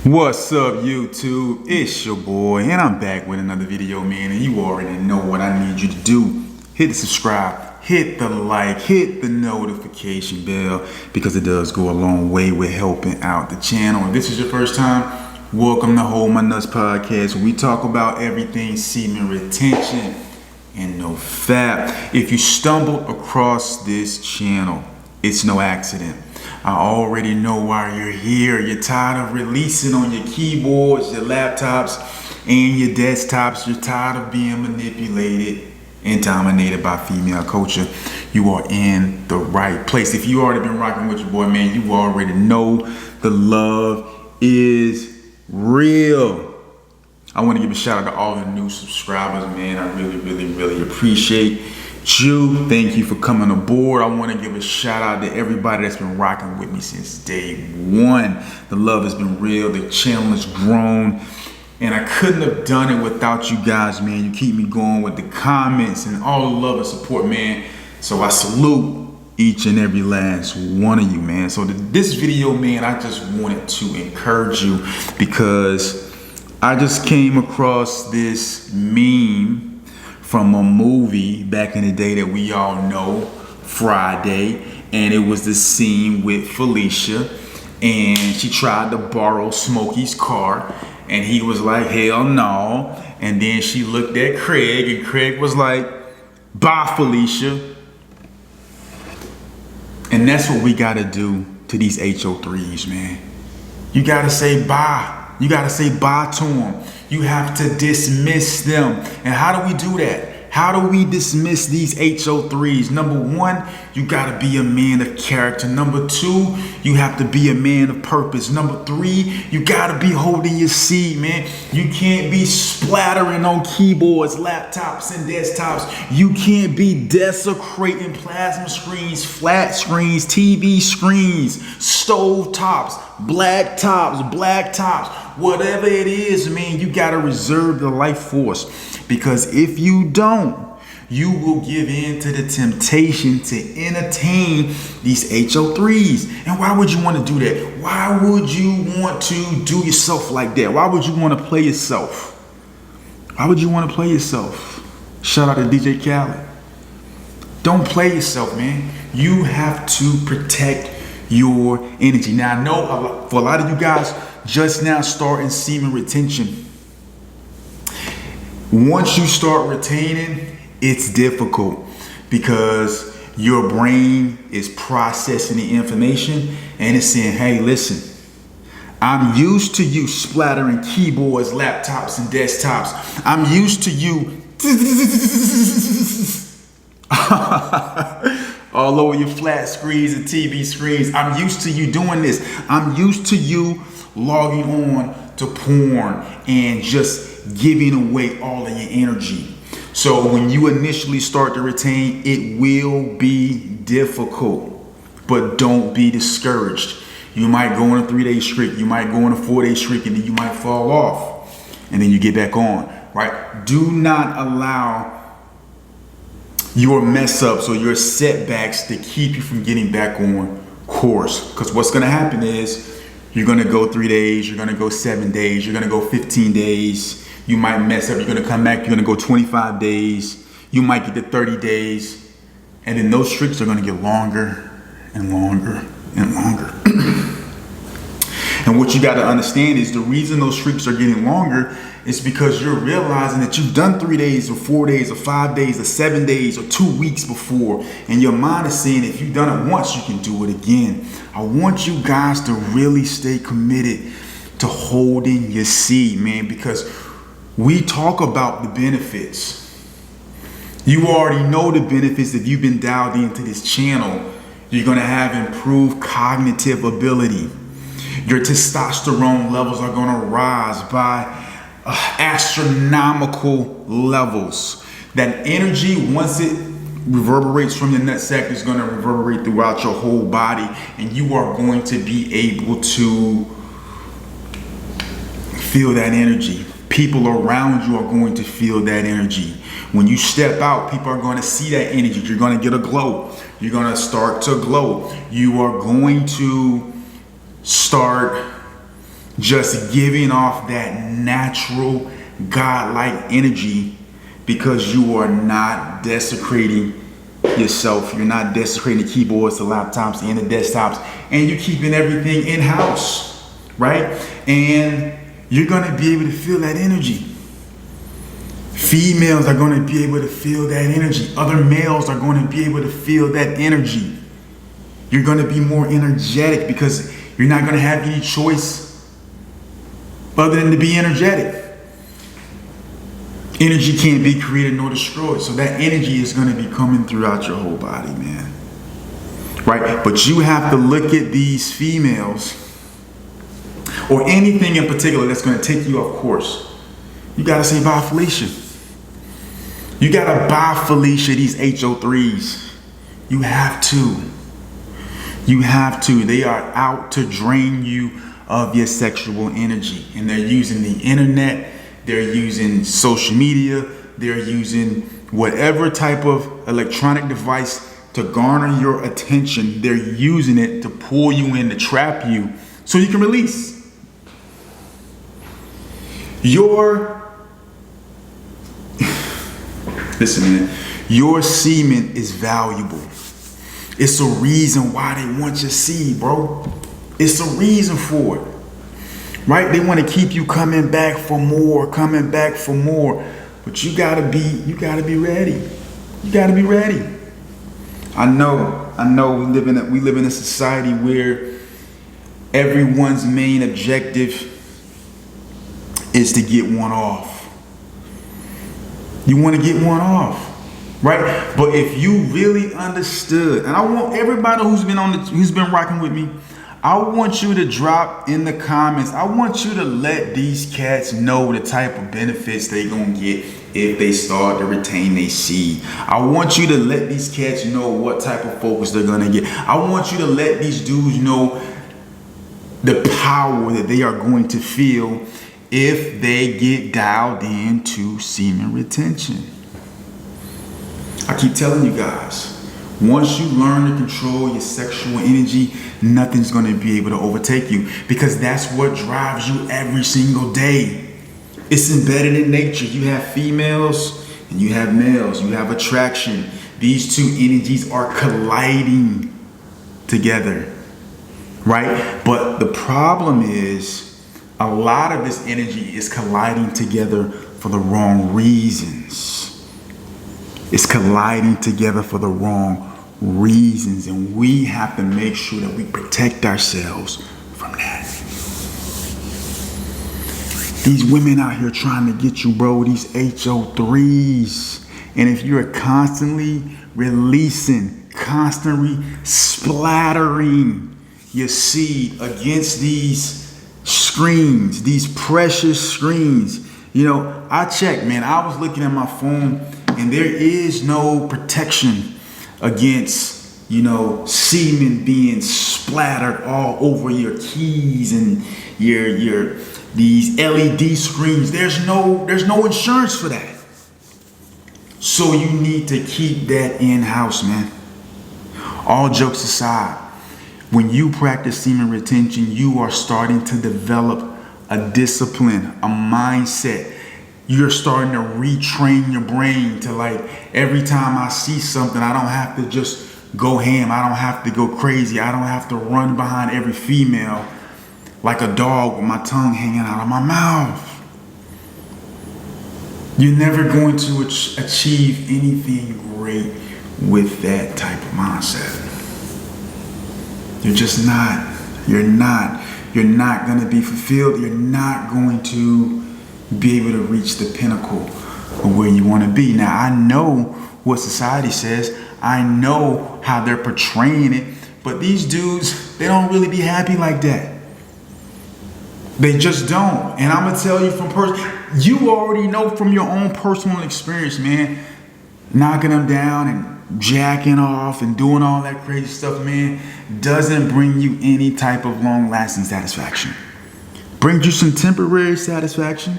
What's up, YouTube? It's your boy, and I'm back with another video, man. And you already know what I need you to do. Hit the subscribe, hit the like, hit the notification bell, because it does go a long way with helping out the channel. If this is your first time, welcome to Ho3's podcast, where we talk about everything semen retention and no fap. If you stumbled across this channel, it's no accident. I already know why you're here. You're tired of releasing on your keyboards, your laptops, and your desktops. You're tired of being manipulated and dominated by female culture. You are in the right place. If you already been rocking with your boy, man, you already know the love is real. I want to give a shout out to all the new subscribers, man. I really appreciate you. Thank you for coming aboard. I want to give a shout out to everybody that's been rocking with me since day one. The love has been real. The channel has grown, and I couldn't have done it without you guys, man. You keep me going with the comments and all the love and support, man. So I salute each and every last one of you, man. So this video, man, I just wanted to encourage you, because I just came across this meme from a movie back in the day that we all know, Friday, and it was the scene with Felicia, and she tried to borrow Smokey's car, and he was like, hell no. And then she looked at Craig, and Craig was like, bye Felicia. And that's what we gotta do to these Ho3's, man. You gotta say bye. You gotta say bye to them. You have to dismiss them. And how do we do that? How do we dismiss these Ho3's? Number one, you gotta be a man of character. Number two, you have to be a man of purpose. Number three, you gotta be holding your seed, man. You can't be splattering on keyboards, laptops, and desktops. You can't be desecrating plasma screens, flat screens, TV screens, stove tops, black tops, whatever it is, man. You gotta reserve the life force, because if you don't, you will give in to the temptation to entertain these Ho3's. And why would you want to do that? Why would you want to do yourself like that? Why would you want to play yourself? Why would you want to play yourself? Shout out to DJ Khaled. Don't play yourself, man. You have to protect your energy. Now, I know for a lot of you guys just now starting semen retention, once you start retaining, it's difficult, because your brain is processing the information and it's saying, hey, listen, I'm used to you splattering keyboards, laptops, and desktops. I'm used to you all over your flat screens and TV screens. I'm used to you doing this. I'm used to you logging on to porn and just giving away all of your energy. So when you initially start to retain, it will be difficult, but don't be discouraged. You might go on a 3-day streak, you might go on a 4-day streak, and then you might fall off, and then you get back on, right? Do not allow your mess ups or your setbacks to keep you from getting back on course, because what's gonna happen is you're gonna go 3 days, you're gonna go 7 days, you're gonna go 15 days, you might mess up, you're gonna come back, you're gonna go 25 days, you might get to 30 days, and then those streaks are gonna get longer and longer and longer. And what you gotta understand is the reason those streaks are getting longer is because you're realizing that you've done 3 days or 4 days or 5 days or 7 days or 2 weeks before, and your mind is saying if you've done it once, you can do it again. I want you guys to really stay committed to holding your seed, man, because we talk about the benefits. You already know the benefits. If you've been dialed into this channel, you're gonna have improved cognitive ability. Your testosterone levels are gonna rise by astronomical levels. That energy, once it reverberates from your nutsack, is gonna reverberate throughout your whole body, and you are going to be able to feel that energy. People around you are going to feel that energy. When you step out, people are going to see that energy. You're going to get a glow. You're going to start to glow. You are going to start just giving off that natural, godlike energy, because you are not desecrating yourself. You're not desecrating the keyboards, the laptops, and the desktops, and you're keeping everything in-house, right? And you're gonna be able to feel that energy. Females are gonna be able to feel that energy. Other males are gonna be able to feel that energy. You're gonna be more energetic because you're not gonna have any choice other than to be energetic. Energy can't be created nor destroyed. So that energy is going to be coming throughout your whole body, man. Right? But you have to look at these females, or anything in particular that's going to take you off course. You got to say, bye, Felicia. You got to bye, Felicia, these Ho3's. You have to. You have to. They are out to drain you of your sexual energy. And they're using the internet. They're using social media. They're using whatever type of electronic device to garner your attention. They're using it to pull you in, to trap you, so you can release. Listen, man, your semen is valuable. It's a reason why they want your seed, bro. It's a reason for it. Right? They want to keep you coming back for more, coming back for more. But you gotta be ready. You gotta be ready. I know we live in a society where everyone's main objective is to get one off. You want to get one off, right? But if you really understood, and I want everybody who's been rocking with me, I want you to drop in the comments. I want you to let these cats know the type of benefits they gonna get if they start to retain their seed. I want you to let these cats know what type of focus they're gonna get. I want you to let these dudes know the power that they are going to feel if they get dialed into semen retention. I keep telling you guys, once you learn to control your sexual energy, nothing's going to be able to overtake you, because that's what drives you every single day. It's embedded in nature. You have females and you have males. You have attraction. These two energies are colliding together, right? But the problem is a lot of this energy is colliding together for the wrong reasons. It's colliding together for the wrong reasons, and we have to make sure that we protect ourselves from that. These women out here trying to get you, bro, these Ho3's. And if you're constantly releasing, constantly splattering your seed against these screens, these precious screens. You know, I checked, man. I was looking at my phone, and there is no protection against, you know, semen being splattered all over your keys and your these LED screens. There's no insurance for that. So you need to keep that in-house, man. All jokes aside, when you practice semen retention, you are starting to develop a discipline, a mindset. You're starting to retrain your brain to, like, every time I see something, I don't have to just go ham. I don't have to go crazy. I don't have to run behind every female like a dog with my tongue hanging out of my mouth. You're never going to achieve anything great with that type of mindset. You're just not. You're not going to be fulfilled. You're not going to be able to reach the pinnacle of where you want to be. Now, I know what society says. I know how they're portraying it. But these dudes, they don't really be happy like that. They just don't. And I'm going to tell you you already know from your own personal experience, man. Knocking them down and jacking off and doing all that crazy stuff, man, doesn't bring you any type of long-lasting satisfaction. Brings you some temporary satisfaction.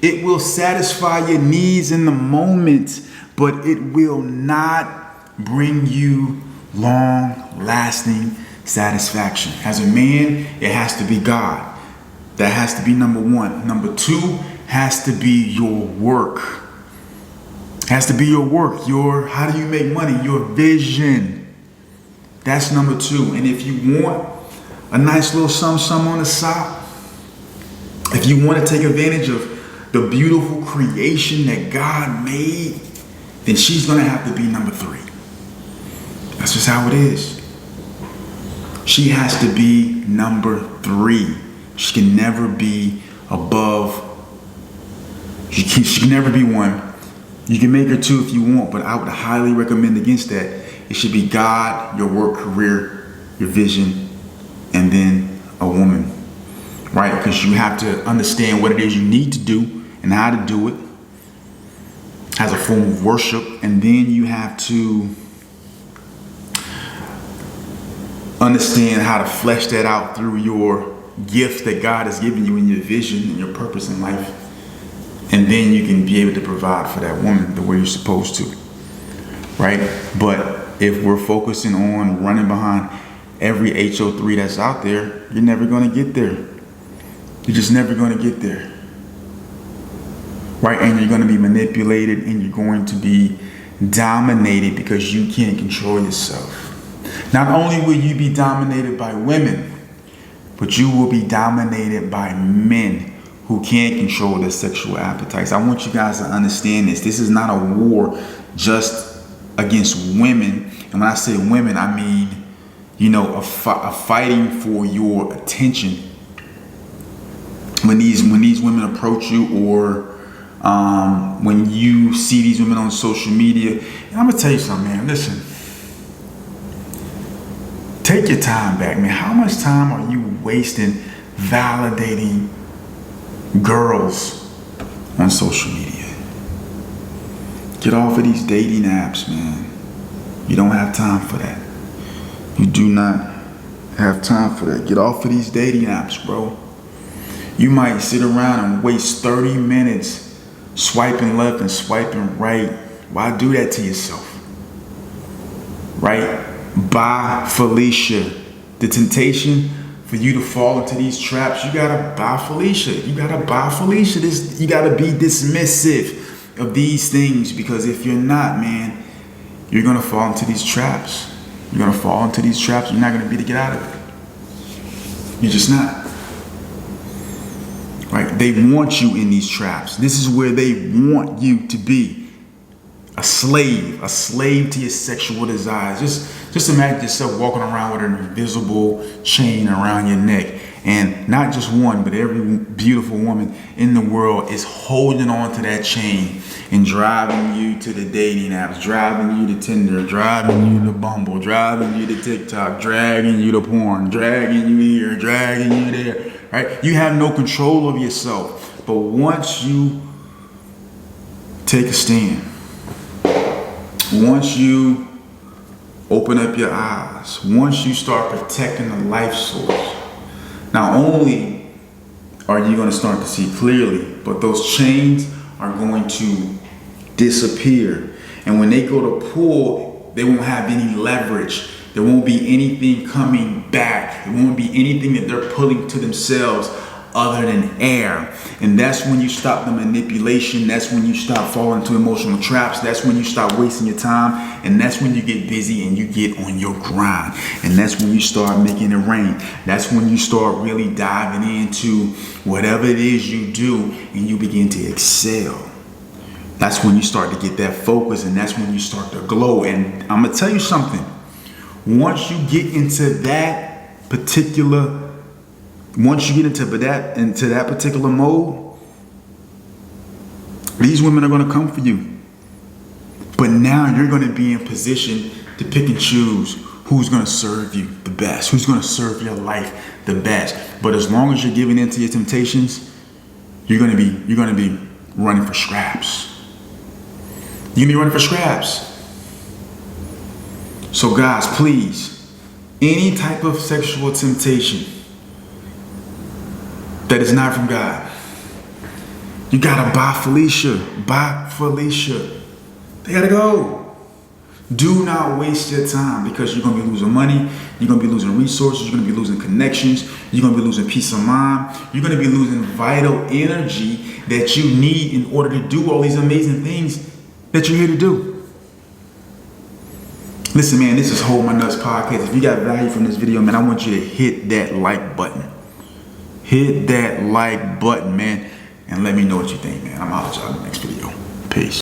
It will satisfy your needs in the moment, but it will not bring you long-lasting satisfaction. As a man, it has to be God. That has to be number one. Number two has to be your work. Has to be your work. How do you make money? Your vision. That's number two. And if you want a nice little something on the side, if you want to take advantage of the beautiful creation that God made, then she's going to have to be number three. That's just how it is. She has to be number three. She can never be above. She can never be one. You can make her two if you want, but I would highly recommend against that. It should be God, your work career, your vision, and then a woman, right? Because you have to understand what it is you need to do and how to do it as a form of worship, and then you have to understand how to flesh that out through your gift that God has given you in your vision and your purpose in life. And then you can be able to provide for that woman the way you're supposed to, right? But if we're focusing on running behind every Ho3 that's out there, you're never going to get there. You're just never going to get there, right? And you're going to be manipulated, and you're going to be dominated because you can't control yourself. Not only will you be dominated by women, but you will be dominated by men who can't control their sexual appetites. I want you guys to understand this. This is not a war just against women. And when I say women, I mean, a fighting for your attention. When these women approach you, or when you see these women on social media, and I'm gonna tell you something, man. Listen, take your time back, man. How much time are you wasting validating girls on social media? Get off of these dating apps, man. You don't have time for that. You do not have time for that. Get off of these dating apps, bro. You might sit around and waste 30 minutes swiping left and swiping right. Why do that to yourself? Right? Bye Felicia. The temptation for you to fall into these traps, you gotta buy Felicia. You gotta buy Felicia. You gotta be dismissive of these things, because if you're not, man, you're gonna fall into these traps. You're gonna fall into these traps. You're not gonna be able to get out of it. You're just not. Right? They want you in these traps. This is where they want you to be. A slave to your sexual desires. Just imagine yourself walking around with an invisible chain around your neck, and not just one, but every beautiful woman in the world is holding on to that chain and driving you to the dating apps, driving you to Tinder, driving you to Bumble, driving you to TikTok, dragging you to porn, dragging you here, dragging you there, right? You have no control of yourself. But once you take a stand, once you open up your eyes, once you start protecting the life source, not only are you going to start to see clearly, but those chains are going to disappear. And when they go to pull, they won't have any leverage. There won't be anything coming back. There won't be anything that they're pulling to themselves other than air. And that's when you stop the manipulation. That's when you stop falling into emotional traps. That's when you stop wasting your time. And that's when you get busy and you get on your grind. And that's when you start making it rain. That's when you start really diving into whatever it is you do, and you begin to excel. That's when you start to get that focus, and that's when you start to glow. And I'm gonna tell you something. Once you get into that particular particular mode, these women are going to come for you. But now you're going to be in position to pick and choose who's going to serve you the best, who's going to serve your life the best. But as long as you're giving in to your temptations, you're going to be running for scraps. You're going to be running for scraps. So guys, please, any type of sexual temptation that is not from God, you gotta buy Felicia. Buy Felicia. They gotta go. Do not waste your time, because you're going to be losing money, you're going to be losing resources, you're going to be losing connections, you're going to be losing peace of mind, you're going to be losing vital energy that you need in order to do all these amazing things that you're here to do. Listen, man, this is Hold My Nuts Podcast. If you got value from this video, man, I want you to hit that like button. Hit that like button, man, and let me know what you think, man. I'm out of y'all in the next video. Peace.